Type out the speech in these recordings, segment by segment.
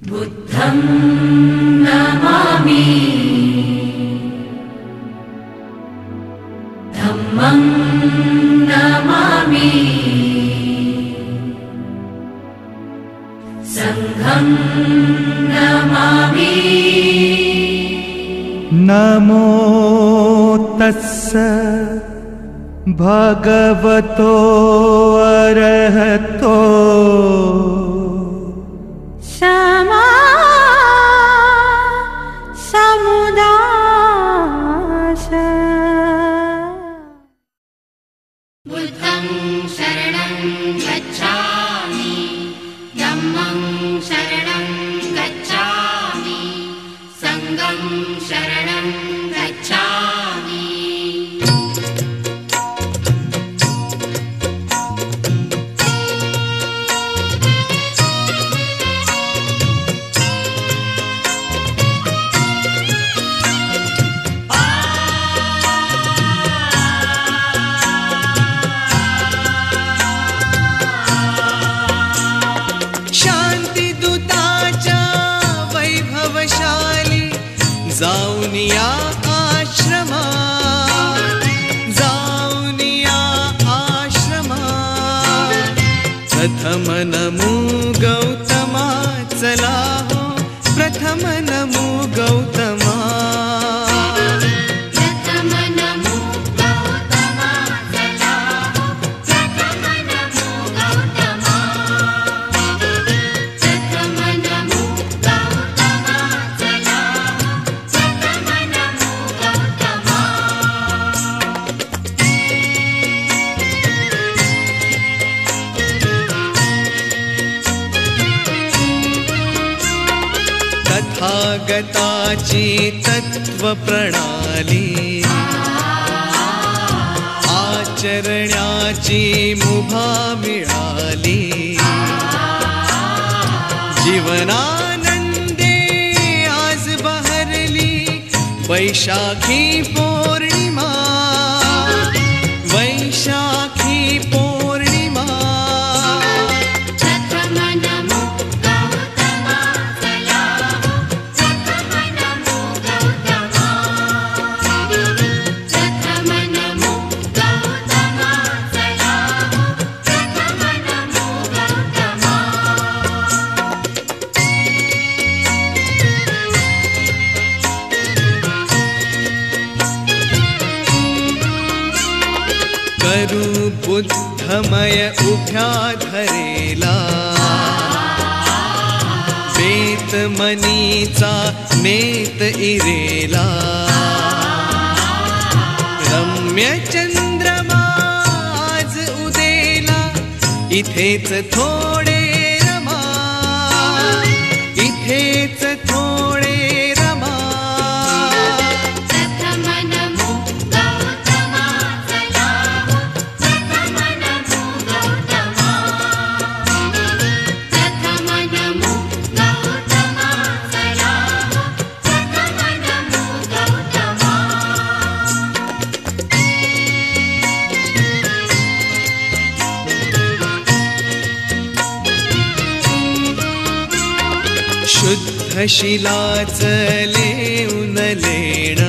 बुद्धं नमामि धम्मं नमामि संघं नमामि। नमो तस्स भगवतो अरहतो सम्मा सम्बुद्धास्स। बुद्धं शरणं गच्छामि धम्मं शरणं गच्छामि संघं शरणं गच्छामि। जाऊन या आश्रमात, जाऊन या आश्रमात। प्रथम नमो गौतमा, चला हो प्रथम नमो गौतमा। प्रथम नमो गौतमा, चला हो प्रथम नमो गौतमा। प्रथम नमो गौतमा, चला तथागताची तत्व प्रणाली, आचरण्याची मुभा मिळाली। जीवनानंदे आज बहरली वैशाखी पौर्णिमा, वैशाखी पौर्णिमा। प्रथम नमो गौतमा, चला हो प्रथम नमो गौतमा। प्रथम नमो गौतमा, चला हो प्रथम नमो गौतमा। करू बुद्धमय उभ्या धरेला, बेत मनीचा नेत इरेला। रम्य चंद्रमा आज उदेला, इथेच थोडे रमा, इथेच थोडे रमा। प्रथम नमो गौतमा, चला हो प्रथम नमो गौतमा। प्रथम नमो गौतमा, चला हो प्रथम नमो गौतमा। शुद्ध शिलाच लेऊन लेण,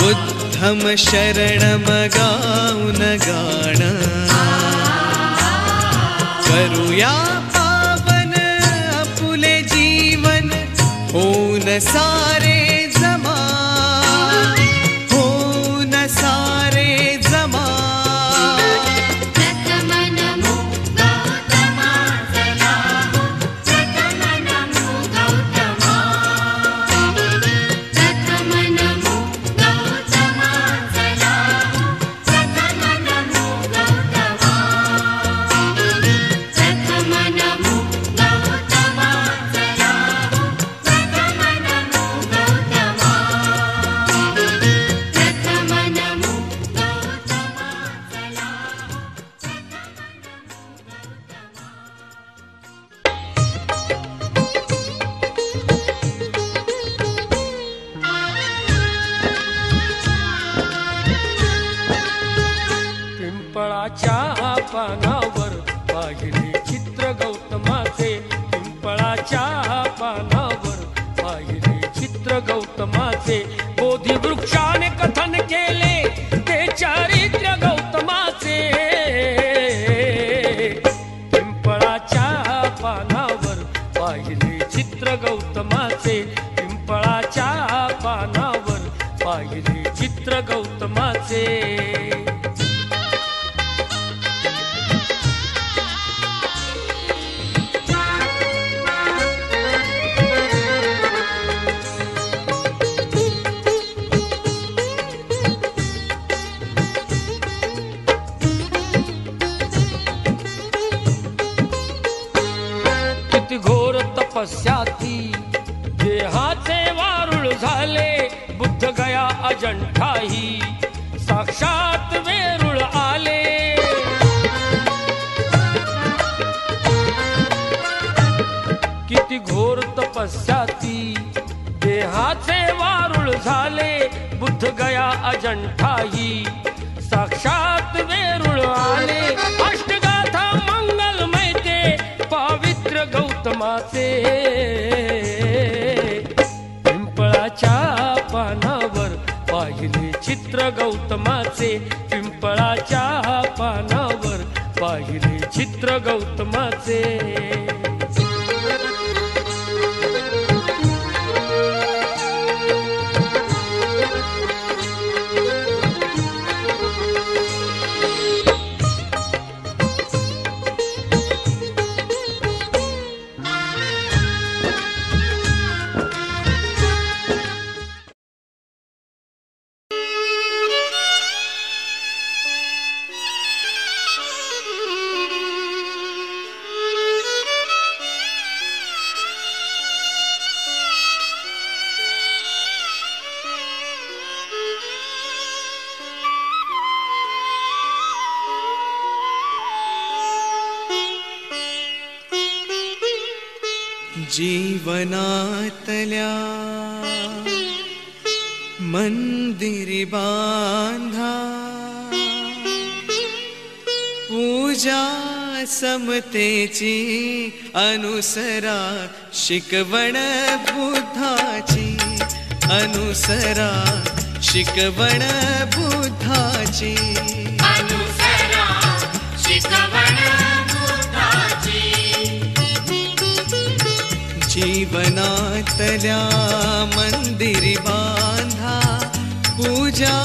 बुद्धम शरणम गाऊन गाण। करूया पावन आपुले जीवन, होऊन सारे जमा, होऊन सारे जमा। प्रथम नमो गौतमा, चला हो प्रथम नमो गौतमा। प्रथम नमो गौतमा, चला हो प्रथम नमो गौतमा। प्रथम नमो गौतमा, चला हो प्रथम नमो गौतमा। प्रथम नमो गौतमा, चला हो पिंपळाच्या पानावर पाहिले चित्र गौतमाचे, पिंपळाच्या पानावर पाहिले चित्र गौतमाचे. बोधी वृक्षाने कथन केले ते चारित्र्य गौतमाचे. पिंपळाच्या पानावर पाहिले चित्र गौतमाचे. पिंपळाच्या पानावर पाहिले चित्र गौतमाचे. घोर तपस्याती देहाचे वारुळ झाले. बुद्ध गया अजंठाही साक्षात वेरूळ आले. किती घोर तपस्याती देहाचे वारुळ झाले. बुद्ध गया अजंठाही साक्षात वेरूळ आले. अष्टगाथा मंगलमय ते पावित्र गौतमाचे. पिंपळाच्या पानावर पाहिले चित्र गौतमाचे. पिंपळाच्या पानावर पाहिले चित्र गौतमाचे. जीवनातल्या मंदिरी बांधा. पूजा समतेची अनुसरा शिकवण बुद्धाची. अनुसरा शिकवण बुद्धाची. अनुसरा शिकवण बुद्धाची. जीवनातल्या मंदिरी बांधा. पूजा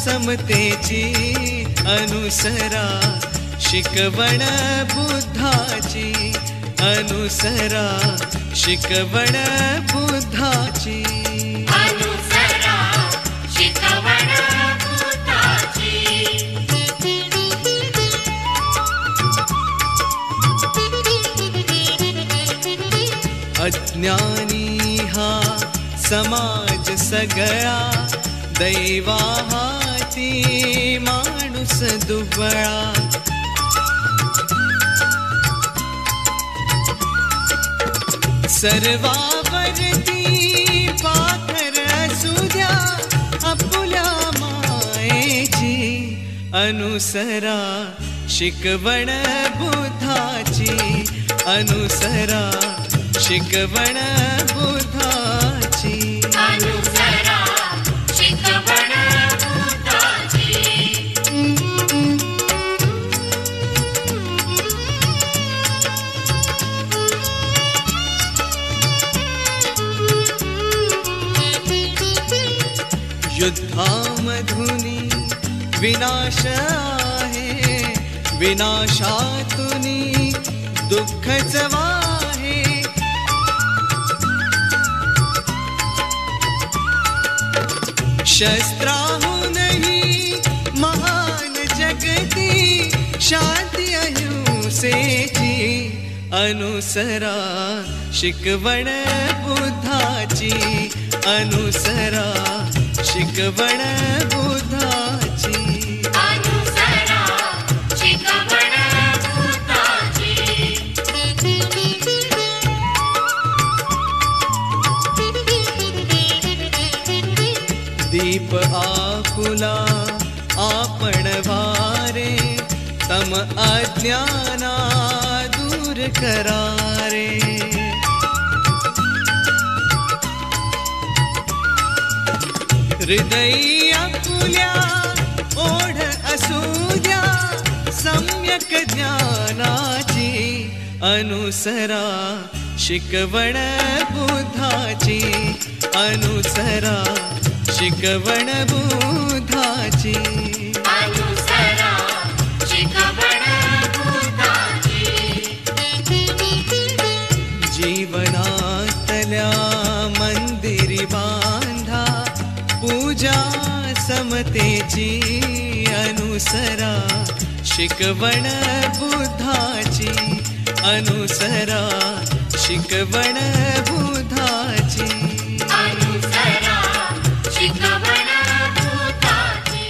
समतेची अनुसरा शिकवण बुद्धाची. अनुसरा शिकवण बुद्धाची. अनुसरा शिकवण बुद्धाची. अज्ञानी हा समाज सगळा. दैवा हाती माणूस दुबळा. सर्वावरती पाखर असू द्या आपुल्या मायेची. अनुसरा शिकवण बुद्धाची. अनुसरा शिकवण बुद्धाची. अनुसरा शिकवण बुद्धाची. युद्धामधुनी विनाश आहे. विनाशातुनी दुःखच वाहे. शस्त्राहूनही महान जगती शांती अहिंसेची. अनुसरा शिकवण बुद्धाची. अनुसरा शिकवण बुद्धाची. अनुसरा शिकवण बुद्धाची. दीप आपुला आपण वारे. तम अज्ञाना दूर करारे. हृदयी आपुल्या ओढ असू द्या सम्यक ज्ञानाची अनुसरा शिकवण बुद्धाची अनुसरा शिकवण बुद्धाची अनुसरा शिकवण बुद्धाची जीवनातल्या मंदिरी बांधा पूजा समतेची अनुसरा शिकवण बुद्धाची अनुसरा शिकवण बुद्धाची अनुसरा शिकवण बुद्धाची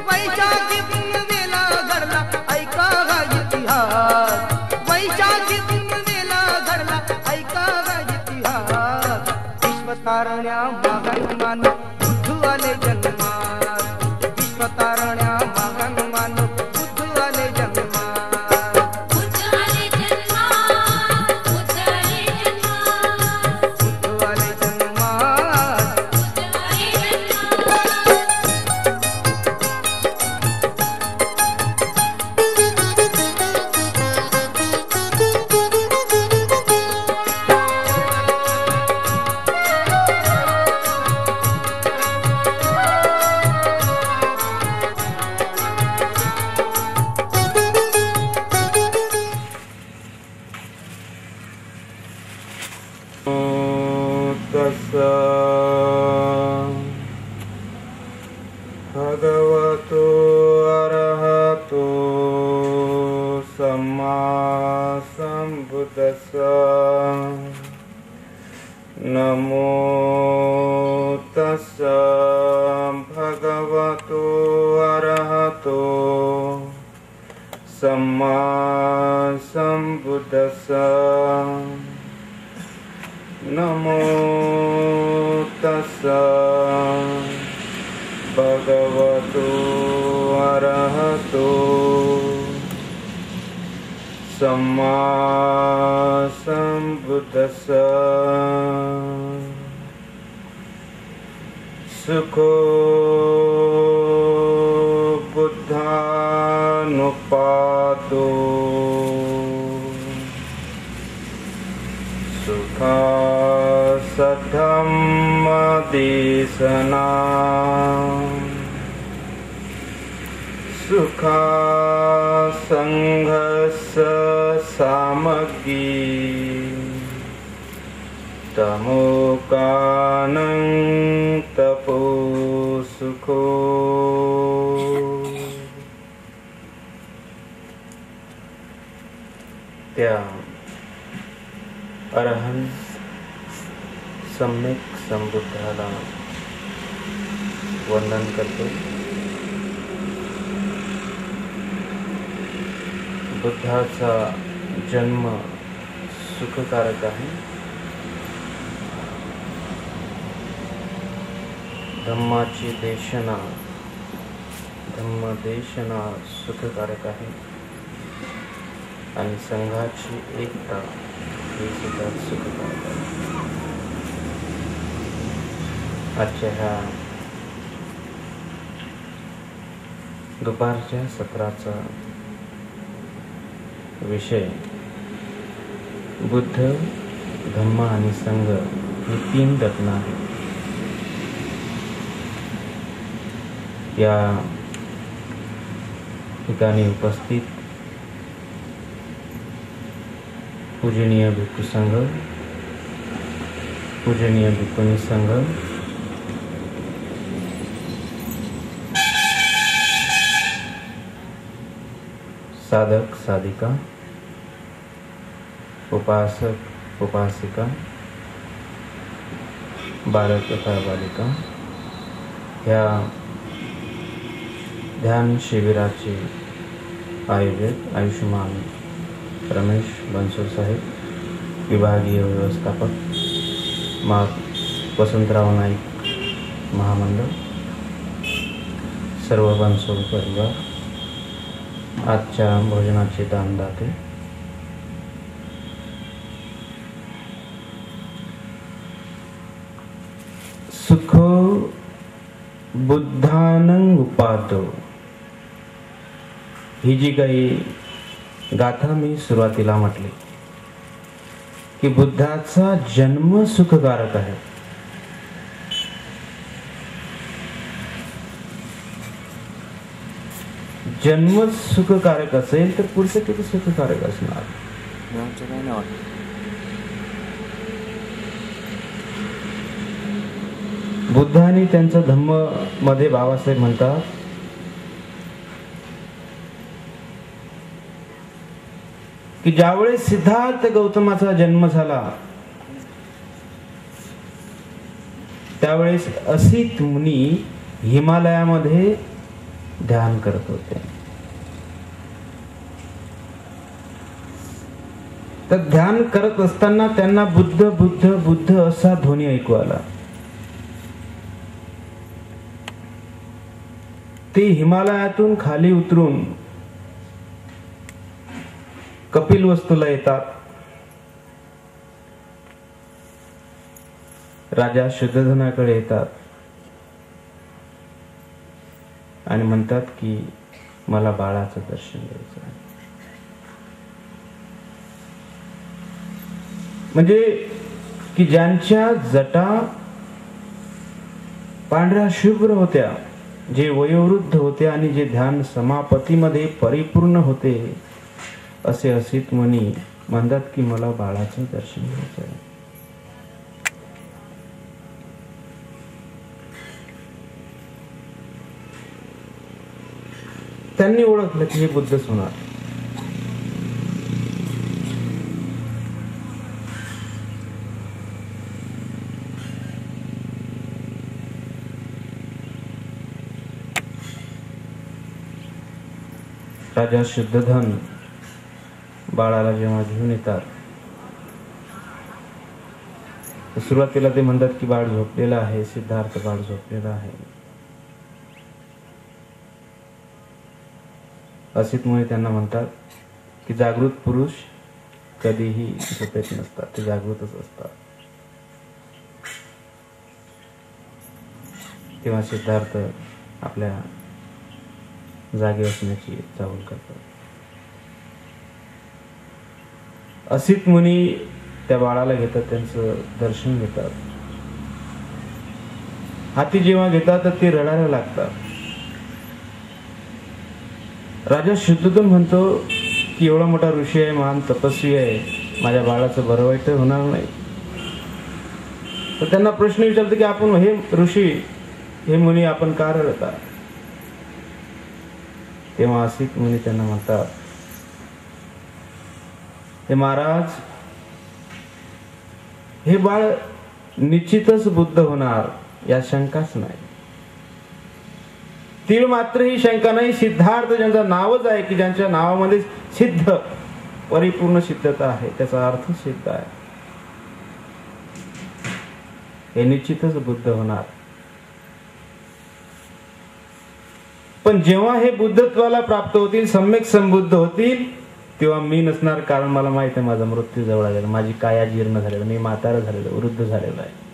वैशाखी पुनवेला घडला ऐका हा इतिहास वैशाखी पुनवेला घडला ऐका हा इतिहास विश्वतारण्या महान बुद्ध आले जन्मास विश्वतारण्या महान बुद्ध आले जन्मास बुद्ध आले जन्मास बुद्ध आले जन्मास बुद्ध आले जन्मास बुद्ध आले जन्मास तस्सा भगवतो अरहतो सम्मा सम्बुद्धस्सा नमो तस्सा भगवतो अरहतो सम्मा सम्बुद्धस्सा नमो तस्सा भगवतो अरहतो सम्मा सम्बुद्धस्सा सुखो बुद्धानुपातो सुखा सद्धम्मदेशना सुखा संघस्य सामग्री तमोकानं तपो सुखो त्या अरहंत सम्यक संबुद्धाला वंदन करतो. बुद्धाचा जन्म सुखकारक आहे. धम्माची देशना धम्मदेशना सुखकारक आहे आणि संघाची एकता ही सुद्धा सुखकारक आहे. आजच्या ह्या दुपारच्या सत्राचा विषय बुद्ध, धम्म आणि संघ ही 3 रत्न आहेत. या ठिकाणी उपस्थित पूजनीय भिक्खू संघ, पूजनीय भिक्खुनी संघ, साधक साधिका, उपासक उपासिका, बालक तथा बालिका ह्या ध्यान शिबिराचे आयोजक आयुष्मान रमेश बनसोड साहेब, विभागीय व्यवस्थापक वसंतराव नाईक महामंडळ, सर्व बनसोड परिवार, आजच्या भोजनाचे दानदाते, सुखो बुद्धानं उपादो, ही जी काही गाथा मी सुरुवातीला म्हटली की बुद्धाचा जन्म सुखकारक आहे. जन्म सुखकारक असेल तर पुढचं किती सुखकारक असणार. बुद्ध आणि त्यांचा धम्म मध्ये बाबासाहेब म्हणतात की ज्यावेळेस सिद्धार्थ गौतमाचा जन्म झाला त्यावेळेस असित मुनी हिमालयामध्ये ध्यान करत होते. तर ध्यान करत असताना त्यांना बुद्ध बुद्ध बुद्ध असा ध्वनी ऐकू आला. ते हिमालयातून खाली उतरून कपिलवस्तूला येतात. राजा शुद्धोधनाकडे येतात आणि म्हणतात की मला बाळाचं दर्शन घ्यायचं आहे. म्हणजे की ज्यांच्या जटा पांढऱ्या शुभ्र होत्या, जे वयोवृद्ध होते आणि जे ध्यान समापतीमध्ये परिपूर्ण होते, असे असित मुनी म्हणतात की मला बाळाचं दर्शन घ्यायचं आहे. त्यांनी ओळखलं की हे बुद्धच होणार. राजा शुद्धोधन बाळाला जेव्हा घेऊन येतात, सुरुवातीला ते म्हणतात की बाळ झोपलेलं आहे, सिद्धार्थ बाळ झोपलेला आहे. असित मुनी त्यांना म्हणतात की जागृत पुरुष कधीही झोपेत नसतात, ते जागृतच असतात. तेव्हा सिद्धार्थ आपल्या जागे असण्याची चाहूल करतात. असित मुनी त्या बाळाला घेतात, त्यांचं दर्शन घेतात. हाती जेव्हा घेतात तर ते रडायला लागतात. राजा शुद्धोधन म्हणतो की एवढा मोठा ऋषी आहे, महान तपस्वी आहे, माझ्या बाळाचं बरं वाईट होणार नाही. तर त्यांना प्रश्न विचारतो की आपण हे ऋषी, हे मुनी, आपण का रडता. तेव्हा असित मुनी त्यांना म्हणतात, हे महाराज, हे बाळ निश्चितच बुद्ध होणार या शंकाच नाही. तीळ मात्र ही शंका नाही. सिद्धार्थ ज्यांचं नावच आहे की ज्यांच्या नावामध्ये सिद्ध, परिपूर्ण सिद्धता आहे, त्याचा अर्थ सिद्ध आहे, हे निश्चितच बुद्ध होणार. पण जेव्हा हे बुद्धत्वाला प्राप्त होतील, सम्यक संबुद्ध होतील, तेव्हा मी नसणार. कारण मला माहित आहे माझा मृत्यू जवळ आलेला, माझी काया जीर्ण झालेला, मी म्हातारा झालेलो, वृद्ध झालेला आहे.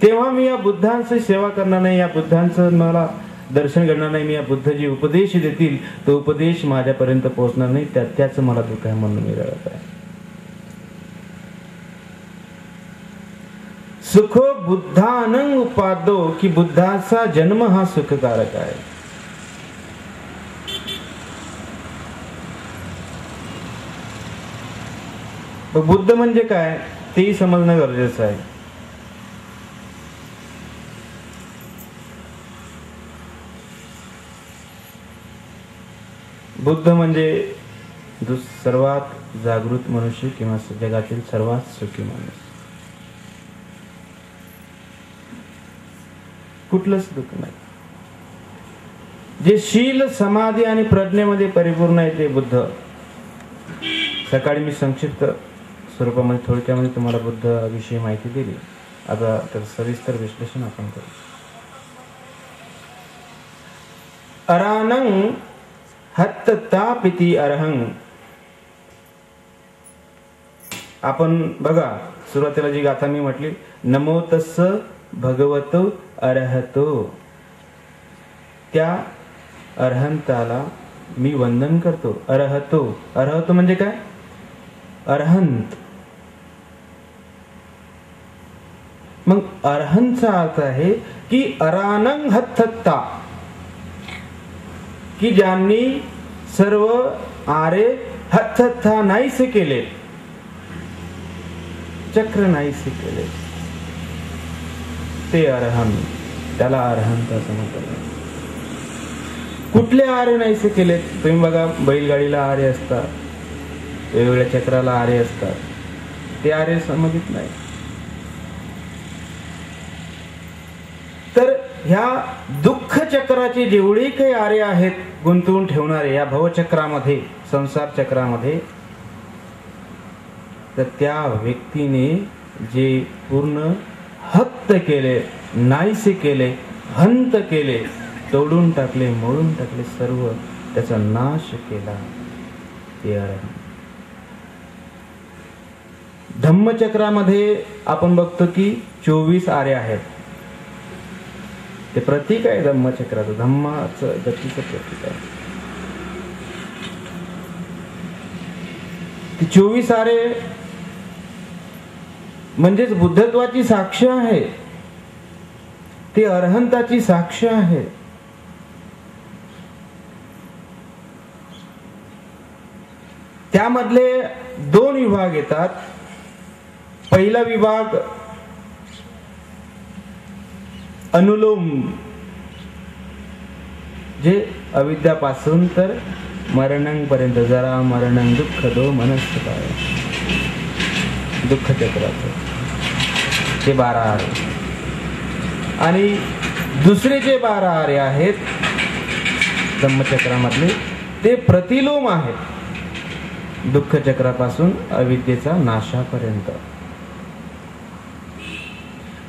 तेव्हा मी या बुद्धांची सेवा करणार नाही, या बुद्धांचं मला दर्शन घडणार नाही. मी या बुद्ध जे उपदेश देतील तो उपदेश माझ्यापर्यंत पोहोचणार नाही. त्याच मला दुःख आहे म्हणून मी रडत आहे. सुखो बुद्धानं उपादो, की बुद्धाचा जन्म हा सुखकारक आहे. बुद्ध म्हणजे काय तेही समजणं गरजेचं आहे. बुद्ध म्हणजे सर्वात जागृत मनुष्य किंवा जगातील सर्वात सुखी माणूस. कुठलंच दुःख नाही. जे शील समाधी आणि प्रज्ञेमध्ये परिपूर्ण आहे ते बुद्ध. सकाळी मी संक्षिप्त स्वरूपामध्ये थोडक्यामध्ये तुम्हाला बुद्ध विषयी माहिती दिली. आता तर सविस्तर विश्लेषण आपण करू. अरानं हत्ततापिति अरहं. आपण बघा सुरुवातीला जी गाथा मी म्हटली, नमो तस्स भगवतो अरहतो, त्या अरहंताला मी वंदन करतो. अरहतो, अरहतो म्हणजे काय? अरहंत. मग अरहंतचा अर्थ आहे की अरानं हत्तता, की ज्यांनी सर्व आरे हत्तथा नाहीसे केले, चक्र नाहीसे केले, ते अरहंत. त्याला अरहंत असं म्हणतात. कुठले आरे नाहीसे केले? तुम्ही बघा बैलगाडीला आरे असतात, वेगवेगळ्या चक्राला आरे असतात, ते आरे समजित नाही. तर ह्या दुःख चक्राचे जेवढे काही आरे आहेत गुंतवून ठेवणारे या भवचक्रामध्ये, संसार चक्रामध्ये, तर त्या व्यक्तीने जे पूर्ण हत्त केले, नाहीसे केले, हंत केले, तोडून टाकले, मोडून टाकले, सर्व त्याचा नाश केला, ते अरहंत. धम्मचक्रामध्ये आपण बघतो की 24 आरे आहेत. ते प्रतीक आहे धम्मचक्राचं, धम्माचं गतीचं प्रतीक आहे. ती 24 आरे म्हणजेच बुद्धत्वाची साक्ष आहे, ती अरहंताची साक्ष आहे. त्यामधले 2 विभाग येतात. पहिला विभाग अनुलोम, जे अविद्यापासून तर मरणंपर्यंत, जरा मरणं दुःख दो मनस्थिताय, दुःख चक्राचं ते 12 आरे. आणि दुसरे जे 12 आरे आहेत धम्मचक्रामधले, ते प्रतिलोम आहेत, दुःख चक्रापासून अविद्येचा नाशापर्यंत.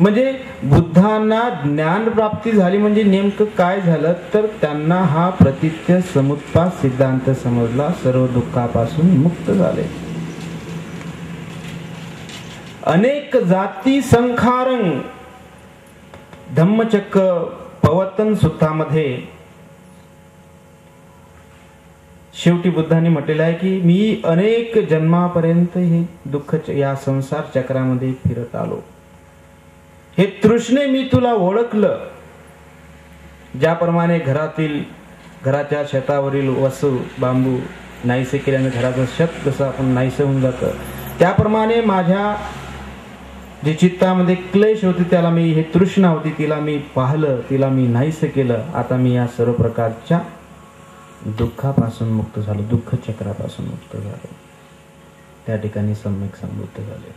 म्हणजे बुद्धांना ज्ञान प्राप्ती झाली म्हणजे नेमकं काय झालं, तर त्यांना हा प्रतित्य समुत्पाद सिद्धांत समजला, सर्व दुःखापासून मुक्त झाले. अनेक जाती संखारं धम्मचक्र पवतन सूत्रामध्ये शेवटी बुद्धांनी म्हटलेलं आहे की मी अनेक जन्मापर्यंत हे दुःख या संसार चक्रामध्ये फिरत आलो. हे तृष्णे मी तुला ओळखलं. ज्याप्रमाणे घराच्या छतावरील वस्तू बांबू नाहीसे केल्याने घराचं छत जसं आपण नाहीसे होऊन जातं, त्याप्रमाणे माझ्या जे चित्तामध्ये क्लेश होती, त्याला मी, हे तृष्णा होती, तिला मी पाहिलं, तिला मी नाहीसे केलं. आता मी या सर्व प्रकारच्या दुःखापासून मुक्त झालो, दुःख चक्रापासून मुक्त झालो. त्या ठिकाणी सम्यक संबुद्ध झाले.